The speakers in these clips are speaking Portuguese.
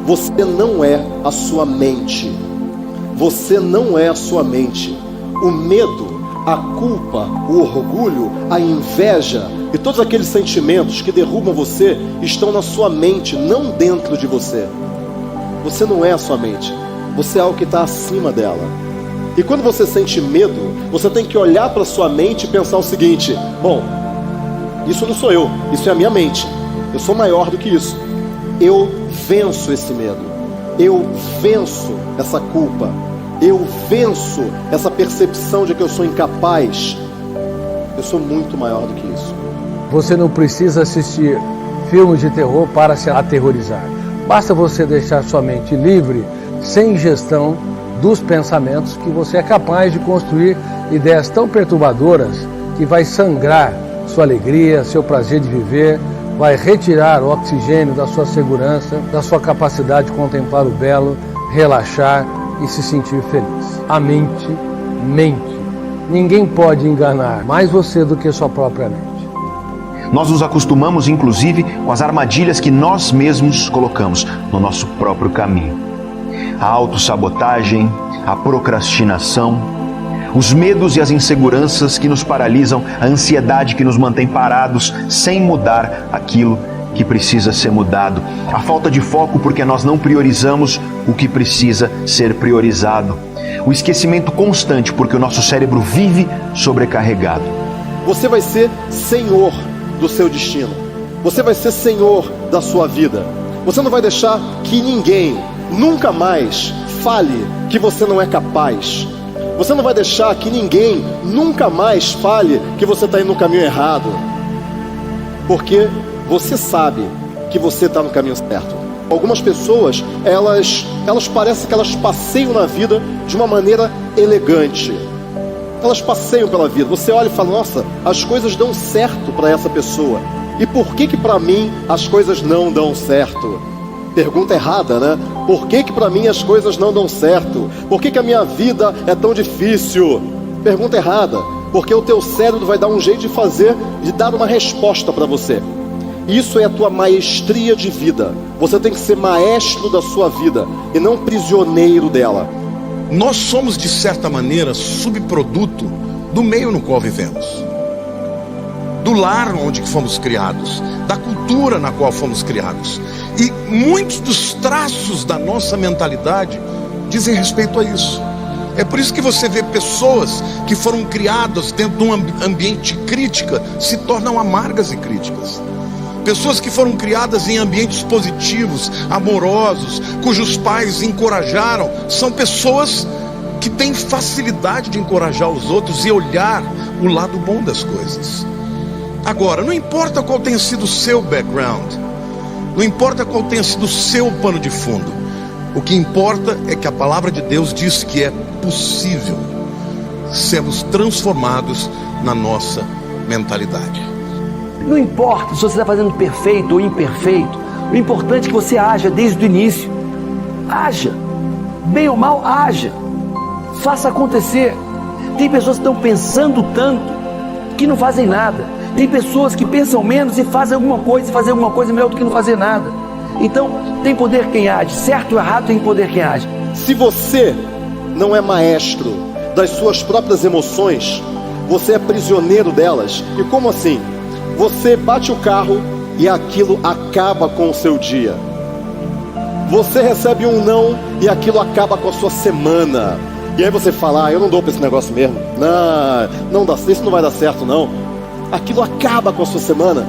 você não é a sua mente. Você não é a sua mente. O medo, a culpa, o orgulho, a inveja e todos aqueles sentimentos que derrubam você estão na sua mente, não dentro de você. Você não é a sua mente. Você é algo que está acima dela. E quando você sente medo, você tem que olhar para a sua mente e pensar o seguinte: bom, isso não sou eu, isso é a minha mente. Eu sou maior do que isso. Eu venço esse medo. Eu venço essa culpa. Eu venço essa percepção de que eu sou incapaz. Eu sou muito maior do que isso. Você não precisa assistir filmes de terror para se aterrorizar. Basta você deixar sua mente livre, sem gestão dos pensamentos, que você é capaz de construir ideias tão perturbadoras que vai sangrar sua alegria, seu prazer de viver, vai retirar o oxigênio da sua segurança, da sua capacidade de contemplar o belo, relaxar e se sentir feliz. A mente mente. Ninguém pode enganar mais você do que sua própria mente. Nós nos acostumamos, inclusive, com as armadilhas que nós mesmos colocamos no nosso próprio caminho. A autossabotagem, a procrastinação, os medos e as inseguranças que nos paralisam, a ansiedade que nos mantém parados sem mudar aquilo que precisa ser mudado, a falta de foco porque nós não priorizamos o que precisa ser priorizado, o esquecimento constante porque o nosso cérebro vive sobrecarregado. Você vai ser senhor do seu destino. Você vai ser senhor da sua vida. Você não vai deixar que ninguém nunca mais fale que você não é capaz. Você não vai deixar que ninguém nunca mais fale que você está indo no caminho errado. Porque você sabe que você está no caminho certo. Algumas pessoas, elas parecem que elas passeiam na vida de uma maneira elegante. Elas passeiam pela vida. Você olha e fala: nossa, as coisas dão certo para essa pessoa. E por que para mim as coisas não dão certo? Pergunta errada, né? Por que para mim as coisas não dão certo? Por que a minha vida é tão difícil? Pergunta errada. Porque o teu cérebro vai dar um jeito de dar uma resposta para você. Isso é a tua maestria de vida. Você tem que ser maestro da sua vida e não prisioneiro dela. Nós somos, de certa maneira, subproduto do meio no qual vivemos, do lar onde fomos criados, da cultura na qual fomos criados. E muitos dos traços da nossa mentalidade dizem respeito a isso. É por isso que você vê pessoas que foram criadas dentro de um ambiente de crítica se tornam amargas e críticas. Pessoas que foram criadas em ambientes positivos, amorosos, cujos pais encorajaram, são pessoas que têm facilidade de encorajar os outros e olhar o lado bom das coisas. Agora, não importa qual tenha sido o seu background, não importa qual tenha sido o seu pano de fundo, o que importa é que a palavra de Deus diz que é possível sermos transformados na nossa mentalidade. Não importa se você está fazendo perfeito ou imperfeito, o importante é que você haja desde o início. Haja, bem ou mal, haja, faça acontecer. Tem pessoas que estão pensando tanto que não fazem nada. Tem pessoas que pensam menos e fazem alguma coisa melhor do que não fazer nada. Então, tem poder quem age, certo ou errado, tem poder quem age. Se você não é maestro das suas próprias emoções, você é prisioneiro delas. E como assim? Você bate o carro e aquilo acaba com o seu dia. Você recebe um não e aquilo acaba com a sua semana. E aí você fala: eu não dou para esse negócio mesmo. Não dá, isso não vai dar certo não. Aquilo acaba com a sua semana.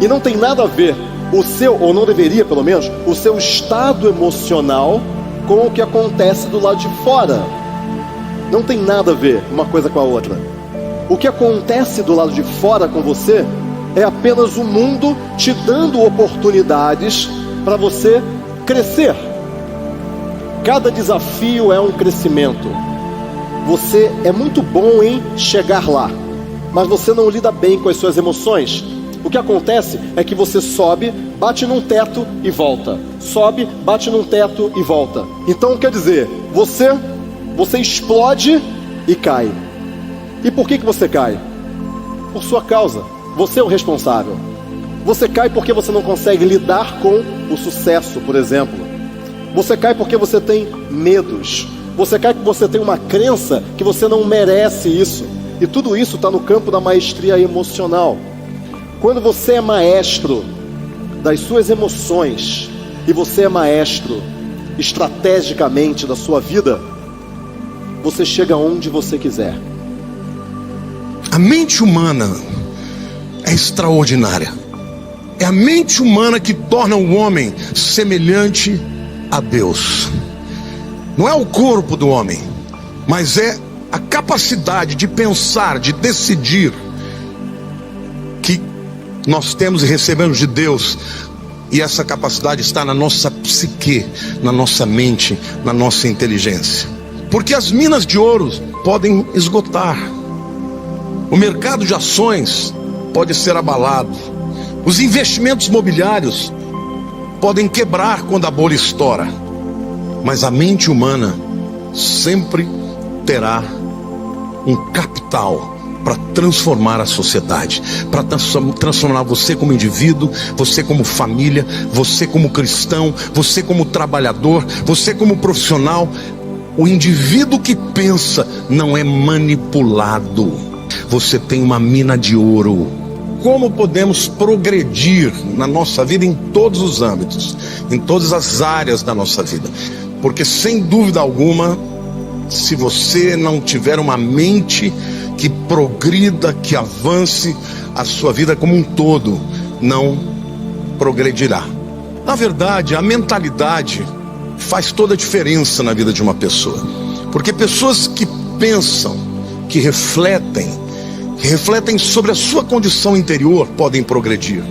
E não tem nada a ver o seu, ou não deveria pelo menos, o seu estado emocional com o que acontece do lado de fora. Não tem nada a ver uma coisa com a outra. O que acontece do lado de fora com você é apenas o mundo te dando oportunidades para você crescer. Cada desafio é um crescimento. Você é muito bom em chegar lá, mas você não lida bem com as suas emoções. O que acontece é que você sobe, bate num teto e volta. Sobe, bate num teto e volta. Então quer dizer, você explode e cai. E por que você cai? Por sua causa. Você é o responsável. Você cai porque você não consegue lidar com o sucesso, por exemplo. Você cai porque você tem medos. Você cai porque você tem uma crença que você não merece isso. E tudo isso está no campo da maestria emocional. Quando você é maestro das suas emoções e você é maestro estrategicamente da sua vida, você chega onde você quiser. A mente humana é extraordinária. É a mente humana que torna o homem semelhante a Deus. Não é o corpo do homem, mas é a capacidade de pensar, de decidir, que nós temos e recebemos de Deus. E essa capacidade está na nossa psique, na nossa mente, na nossa inteligência. Porque as minas de ouro podem esgotar. O mercado de ações pode ser abalado. Os investimentos imobiliários podem quebrar quando a bolha estoura. Mas a mente humana sempre terá um capital para transformar a sociedade, para transformar você como indivíduo, você como família, você como cristão, você como trabalhador, você como profissional. O indivíduo que pensa não é manipulado. Você tem uma mina de ouro. Como podemos progredir na nossa vida em todos os âmbitos, em todas as áreas da nossa vida? Porque sem dúvida alguma, se você não tiver uma mente que progrida, que avance, a sua vida como um todo não progredirá. Na verdade, a mentalidade faz toda a diferença na vida de uma pessoa. Porque pessoas que pensam, que refletem sobre a sua condição interior podem progredir.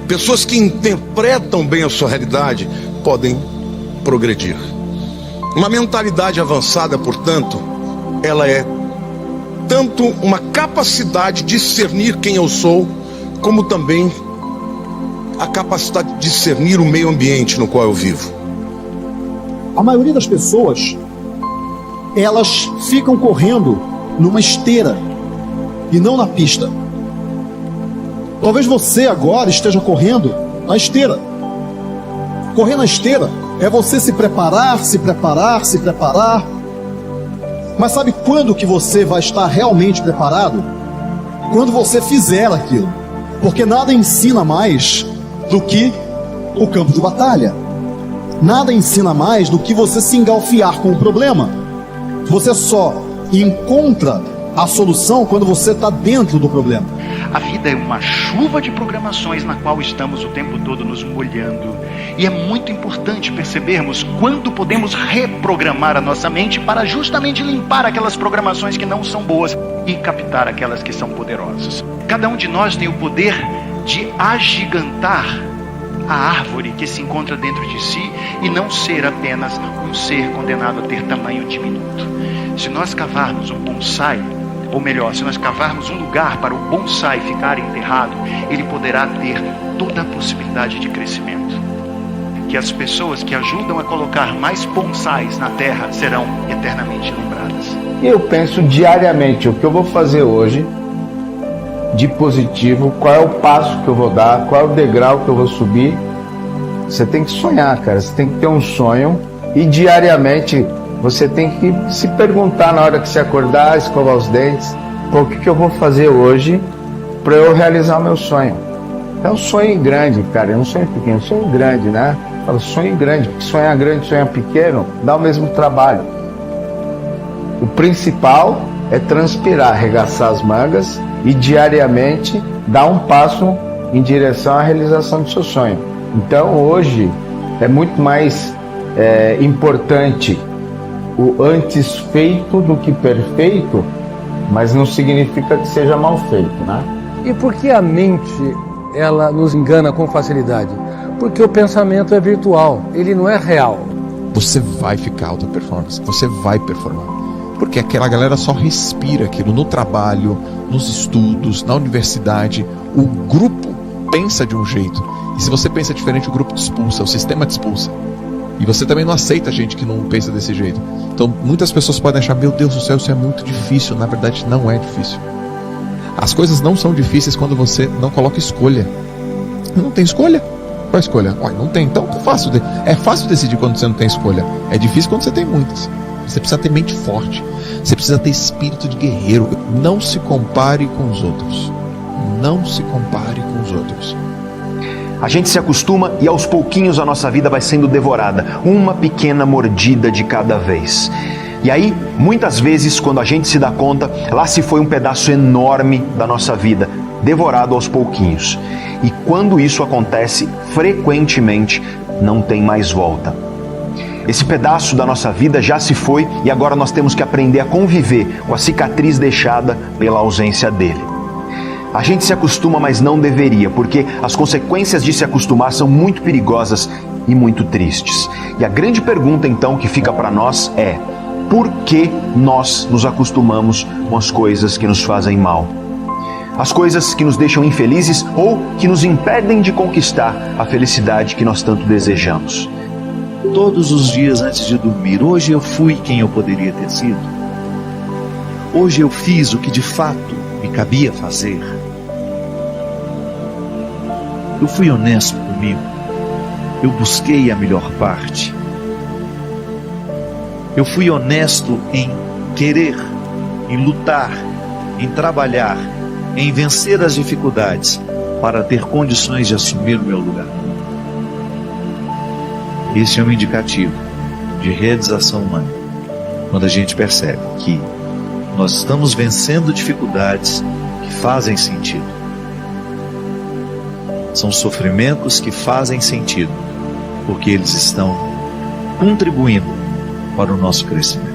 Pessoas que interpretam bem a sua realidade podem progredir. Uma mentalidade avançada, portanto, ela é tanto uma capacidade de discernir quem eu sou, como também a capacidade de discernir o meio ambiente no qual eu vivo. A maioria das pessoas, elas ficam correndo numa esteira e não na pista. Talvez você agora esteja correndo na esteira. Correr na esteira é você se preparar. Mas sabe quando que você vai estar realmente preparado? Quando você fizer aquilo. Porque nada ensina mais do que o campo de batalha. Nada ensina mais do que você se engalfiar com o problema. Você só encontra a solução quando você está dentro do problema. A vida é uma chuva de programações na qual estamos o tempo todo nos molhando. E é muito importante percebermos quando podemos reprogramar a nossa mente para justamente limpar aquelas programações que não são boas e captar aquelas que são poderosas. Cada um de nós tem o poder de agigantar a árvore que se encontra dentro de si e não ser apenas um ser condenado a ter tamanho diminuto. Se nós cavarmos um bonsai, ou melhor, se nós cavarmos um lugar para o bonsai ficar enterrado, ele poderá ter toda a possibilidade de crescimento. Que as pessoas que ajudam a colocar mais bonsais na terra serão eternamente lembradas. Eu penso diariamente o que eu vou fazer hoje de positivo, qual é o passo que eu vou dar, qual é o degrau que eu vou subir. Você tem que sonhar, cara, você tem que ter um sonho e diariamente você tem que se perguntar na hora que você acordar, escovar os dentes, o que eu vou fazer hoje para eu realizar o meu sonho. É um sonho grande, cara, é um sonho pequeno, um sonho grande, né? Fala sonho grande, porque sonhar grande, sonhar pequeno, dá o mesmo trabalho. O principal é transpirar, arregaçar as mangas e diariamente dar um passo em direção à realização do seu sonho. Então hoje é muito mais importante o antes feito do que perfeito, mas não significa que seja mal feito, né? E por que a mente, ela nos engana com facilidade? Porque o pensamento é virtual, ele não é real. Você vai ficar alta performance, você vai performar. Porque aquela galera só respira aquilo no trabalho, nos estudos, na universidade. O grupo pensa de um jeito. E se você pensa diferente, o grupo te expulsa, o sistema te expulsa. E você também não aceita gente que não pensa desse jeito. Então muitas pessoas podem achar, meu Deus do céu, isso é muito difícil. Na verdade não é difícil. As coisas não são difíceis quando você não coloca escolha. Não tem escolha. Qual a escolha? Ué, não tem. Então é fácil decidir quando você não tem escolha. É difícil quando você tem muitas. Você precisa ter mente forte. Você precisa ter espírito de guerreiro. Não se compare com os outros. Não se compare com os outros. A gente se acostuma e aos pouquinhos a nossa vida vai sendo devorada, uma pequena mordida de cada vez. E aí, muitas vezes, quando a gente se dá conta, lá se foi um pedaço enorme da nossa vida, devorado aos pouquinhos. E quando isso acontece, frequentemente, não tem mais volta. Esse pedaço da nossa vida já se foi e agora nós temos que aprender a conviver com a cicatriz deixada pela ausência dele. A gente se acostuma, mas não deveria, porque as consequências de se acostumar são muito perigosas e muito tristes. E a grande pergunta então que fica para nós é: por que nós nos acostumamos com as coisas que nos fazem mal? As coisas que nos deixam infelizes ou que nos impedem de conquistar a felicidade que nós tanto desejamos. Todos os dias antes de dormir, hoje eu fui quem eu poderia ter sido. Hoje eu fiz o que de fato me cabia fazer. Eu fui honesto comigo. Eu busquei a melhor parte. Eu fui honesto em querer, em lutar, em trabalhar, em vencer as dificuldades para ter condições de assumir o meu lugar. Esse é um indicativo de realização humana, quando a gente percebe que nós estamos vencendo dificuldades que fazem sentido. São sofrimentos que fazem sentido, porque eles estão contribuindo para o nosso crescimento.